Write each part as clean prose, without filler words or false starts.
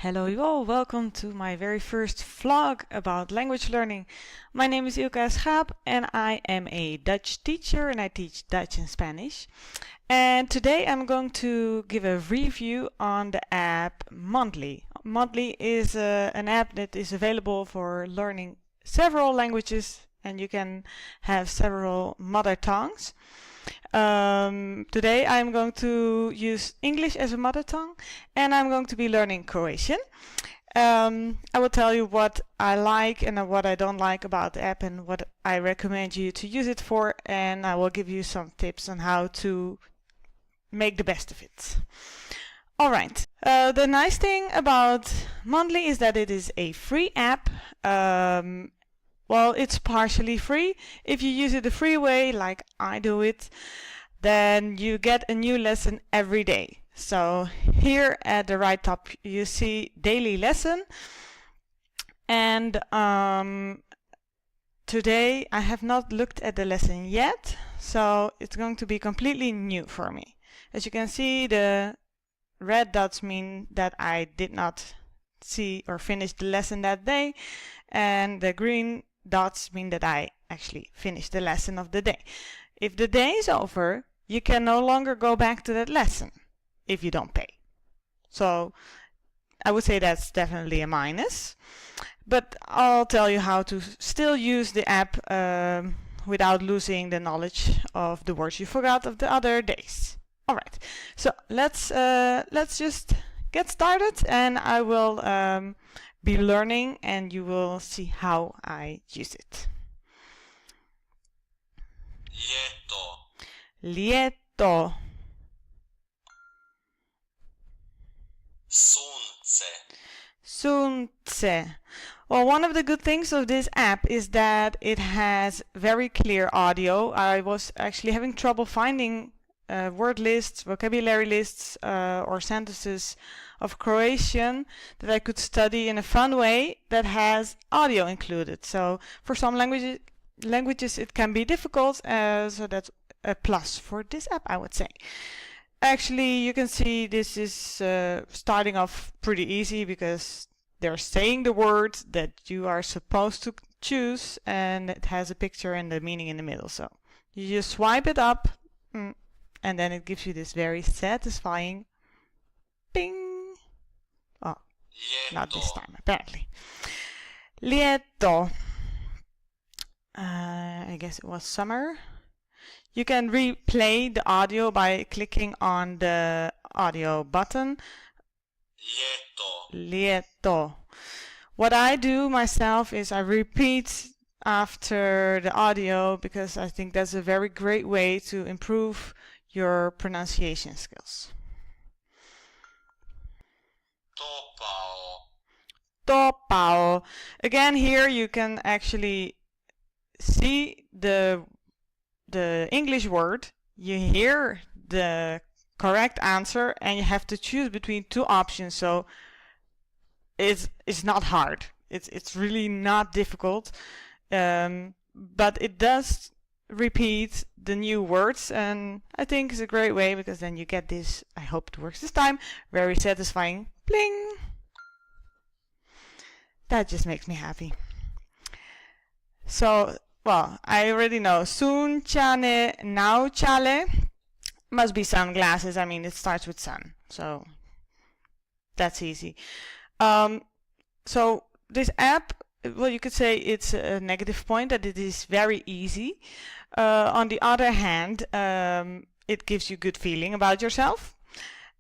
Hello you all, welcome to my very first vlog about language learning. My name is Ilka Schaap and I am a Dutch teacher and I teach Dutch and Spanish. And today I'm going to give a review on the app Mondly. Mondly is an app that is available for learning several languages and you can have several mother tongues. Today I'm going to use English as a mother tongue and I'm going to be learning Croatian. I will tell you what I like and what I don't like about the app and what I recommend you to use it for, and I will give you some tips on how to make the best of it. Alright, the nice thing about Mondly is that it is a free app. Well, it's partially free. If you use it the free way, like I do it, then you get a new lesson every day. So here at the right top you see daily lesson, and today I have not looked at the lesson yet, so it's going to be completely new for me. As you can see, the red dots mean that I did not see or finish the lesson that day, and the green dots mean that I actually finished the lesson of the day. If the day is over, you can no longer go back to that lesson if you don't pay. So I would say that's definitely a minus, but I'll tell you how to still use the app without losing the knowledge of the words you forgot of the other days. Alright, so let's just get started, and I will be learning and you will see how I use it. Lieto. Lieto. Sunce. Sunce. Well, one of the good things of this app is that it has very clear audio. I was actually having trouble finding word lists, vocabulary lists, or sentences of Croatian that I could study in a fun way that has audio included. So for some languages it can be difficult, so that's a plus for this app, I would say. Actually, you can see this is starting off pretty easy because they're saying the word that you are supposed to choose, and it has a picture and the meaning in the middle. So you just swipe it up, and then it gives you this very satisfying ping. Oh, Lieto. not this time, apparently. Lieto. I guess it was summer. You can replay the audio by clicking on the audio button. Lieto. Lieto. What I do myself is I repeat after the audio because I think that's a very great way to improve your pronunciation skills. Topao. Topao. Again, here you can actually see the English word, you hear the correct answer, and you have to choose between two options. So it's not hard. It's really not difficult, but it does repeat the new words, and I think it's a great way because then you get this, I hope it works this time, very satisfying bling. That just makes me happy. So, well, I already know sunčane naučale must be sunglasses. I mean, it starts with sun, so that's easy. So this app, well, you could say it's a negative point that it is very easy. On the other hand, it gives you good feeling about yourself,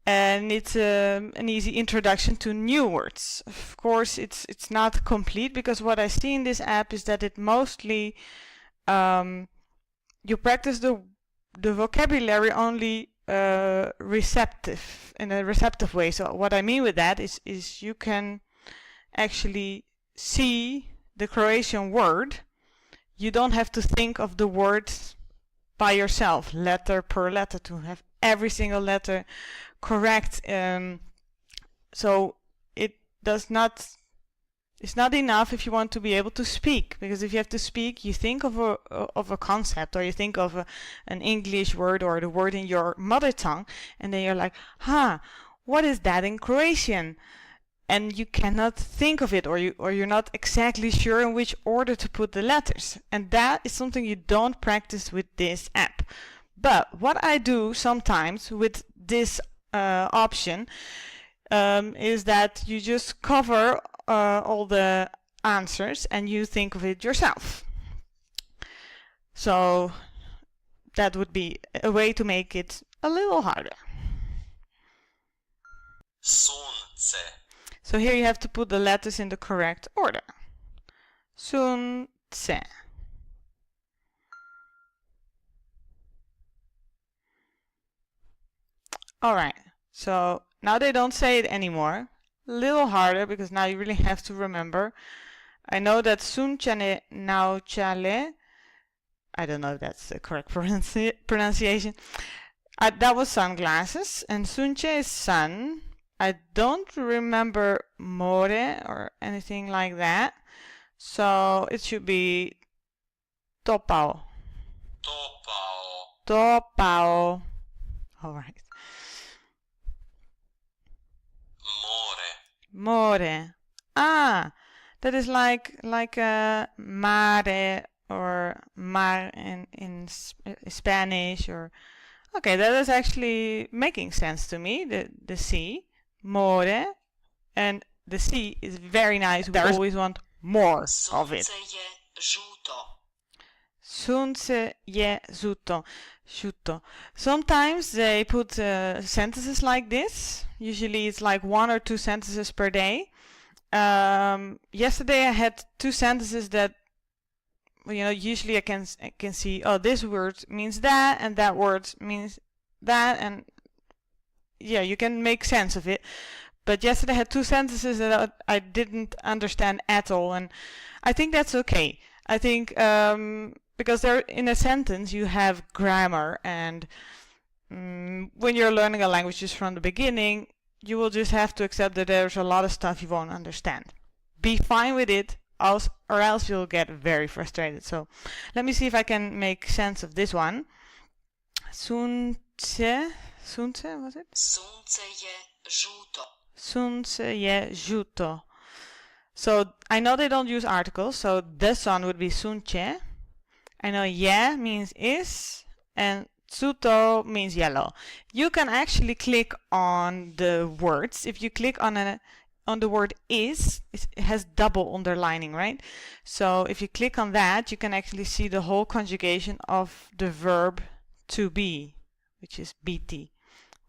and it's an easy introduction to new words. Of course, it's not complete because what I see in this app is that it mostly you practice the vocabulary only receptive in a receptive way. So what I mean with that is you can actually see the Croatian word. You don't have to think of the word by yourself, letter per letter, to have every single letter correct. So it's not enough if you want to be able to speak, because if you have to speak, you think of a concept, or you think of an English word or the word in your mother tongue, and then you're like, what is that in Croatian? and you cannot think of it, or you're not exactly sure in which order to put the letters. And that is something you don't practice with this app. But what I do sometimes with this option is that you just cover all the answers and you think of it yourself. So that would be a way to make it a little harder. Sunce. So here you have to put the letters in the correct order. Sunce. Alright, so now they don't say it anymore. A little harder because now you really have to remember. I know that sunchane nauchale, I don't know if that's the correct pronunciation. That was sunglasses, and sunche is sun. I don't remember more or anything like that, so it should be topao. Topao. Topao. Alright. More. More. Ah, that is like mare or mar in Spanish, or okay, that is actually making sense to me. The sea, more, and the sea is very nice. We always want more of it. Sunce je žuto. Sometimes they put sentences like this. Usually it's like 1 or 2 sentences per day. Yesterday I had 2 sentences that, you know, usually I can see, oh, this word means that, and that word means that, and yeah, you can make sense of it. But yesterday I had 2 sentences that I didn't understand at all, and I think that's okay. I think because there in a sentence you have grammar, and when you're learning a language just from the beginning, you will just have to accept that there's a lot of stuff you won't understand. Be fine with it, or else you'll get very frustrated. So let me see if I can make sense of this one. Sunce was it? Sunce je žuto. Sunce je žuto. So I know they don't use articles, so the sun would be sunce. I know je means is, and žuto means yellow. You can actually click on the words. If you click on the word is, it has double underlining, right? So if you click on that, you can actually see the whole conjugation of the verb to be, which is bt,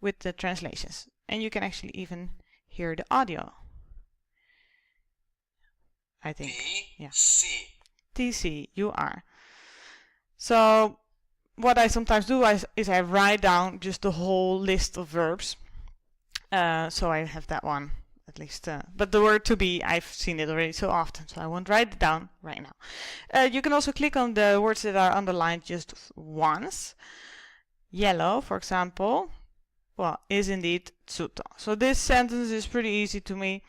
with the translations. And you can actually even hear the audio, I think. Yeah. TC, you are. So what I sometimes do is I write down just the whole list of verbs. So I have that one at least. But the word to be, I've seen it already so often, so I won't write it down right now. You can also click on the words that are underlined just once. Yellow, for example, well, is indeed žuto. So this sentence is pretty easy to me,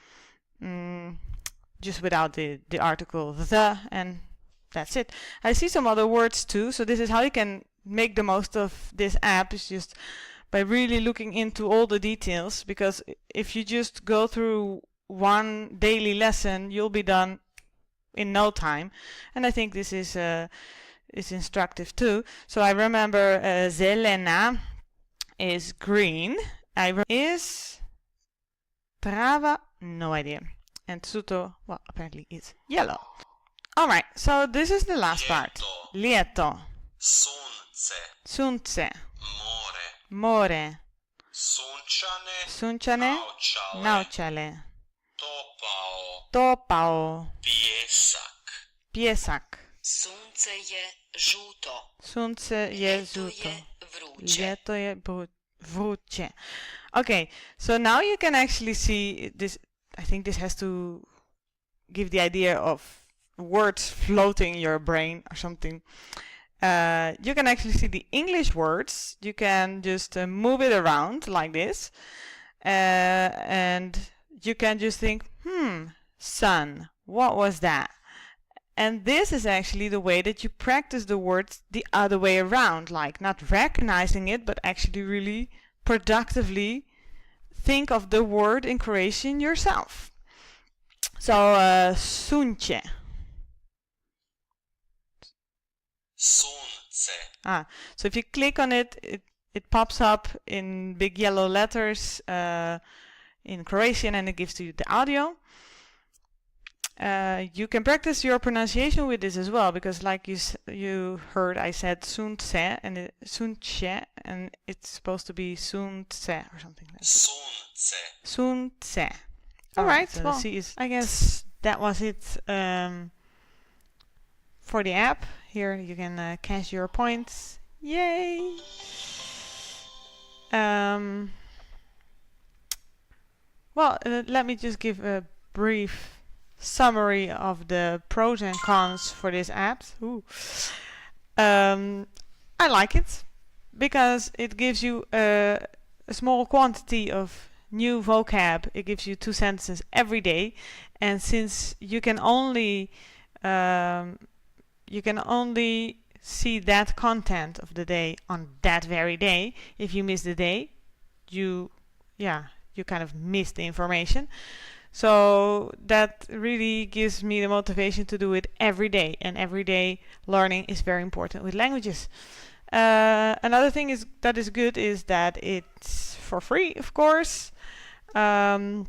just without the article the, and that's it. I see some other words too, so this is how you can make the most of this app, is just by really looking into all the details, because if you just go through one daily lesson, you'll be done in no time. And I think this is instructive too. So I remember zelena is green. Is trava, no idea. And žuto, well, apparently it's yellow. Alright, so this is the last part. Lieto. Sunce. Sunce. More. More. Sunčane. Sunčane. Naučale. Naučale. Topao. Topao. Pjesak. Pjesak. Sunce je žuto. Sunce je žuto. Vruće. Lieto je vruće. Okay, so now you can actually see this. I think this has to give the idea of words floating in your brain or something. You can actually see the English words. You can just move it around like this, and you can just think, sun, what was that? And this is actually the way that you practice the words the other way around, like not recognizing it, but actually really productively think of the word in Croatian yourself. So, sunce. Sunce. So if you click on it, it pops up in big yellow letters in Croatian, and it gives you the audio. You can practice your pronunciation with this as well, because like you heard, I said sunce and sunce, and it's supposed to be sunce or something like that. Sunce. Sunce. All right. So Well, I guess that was it for the app. Here you can cash your points. Yay! Let me just give a brief summary of the pros and cons for this app. I like it because it gives you a small quantity of new vocab. It gives you 2 sentences every day, and since you can only see that content of the day on that very day. If you miss the day, you kind of miss the information. So that really gives me the motivation to do it every day, and everyday learning is very important with languages. Another thing that is good is that it's for free, of course. It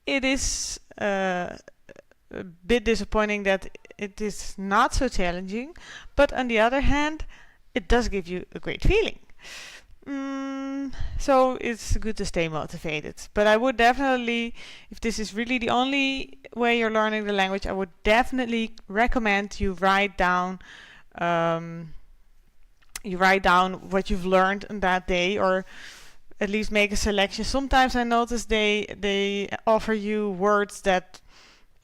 is a bit disappointing that it is not so challenging, but on the other hand, it does give you a great feeling. So it's good to stay motivated. But I would definitely, if this is really the only way you're learning the language, I would definitely recommend you write down what you've learned on that day, or at least make a selection. Sometimes I notice they offer you words that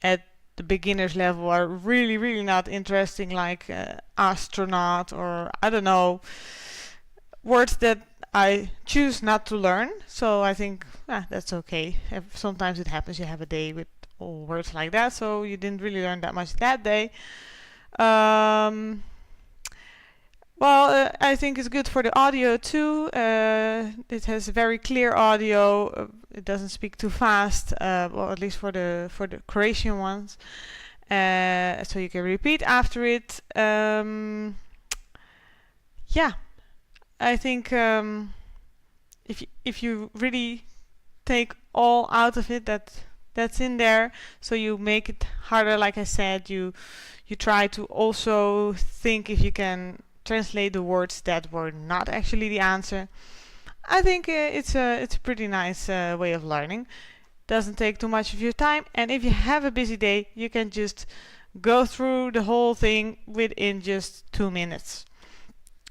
at the beginner's level are really, really not interesting, like astronaut, or I don't know, words that I choose not to learn. So I think that's okay. Sometimes it happens, you have a day with all words like that, so you didn't really learn that much that day. I think it's good for the audio too. It has very clear audio. It doesn't speak too fast. At least for the Croatian ones. So you can repeat after it. I think if you really take all out of it that's in there, so you make it harder. Like I said, you try to also think if you can translate the words that were not actually the answer. I think it's a pretty nice way of learning. Doesn't take too much of your time, and if you have a busy day, you can just go through the whole thing within just 2 minutes.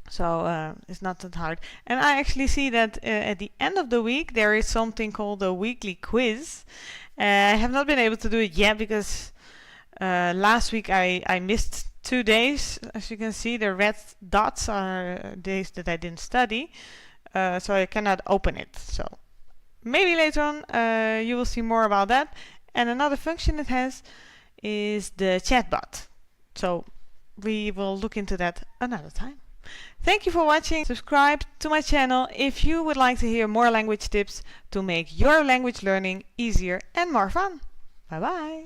So it's not that hard. And I actually see that at the end of the week there is something called a weekly quiz. I have not been able to do it yet because last week I missed 2 days. As you can see, the red dots are days that I didn't study, so I cannot open it. So maybe later on you will see more about that. And another function it has is the chatbot. So we will look into that another time. Thank you for watching. Subscribe to my channel if you would like to hear more language tips to make your language learning easier and more fun. Bye bye.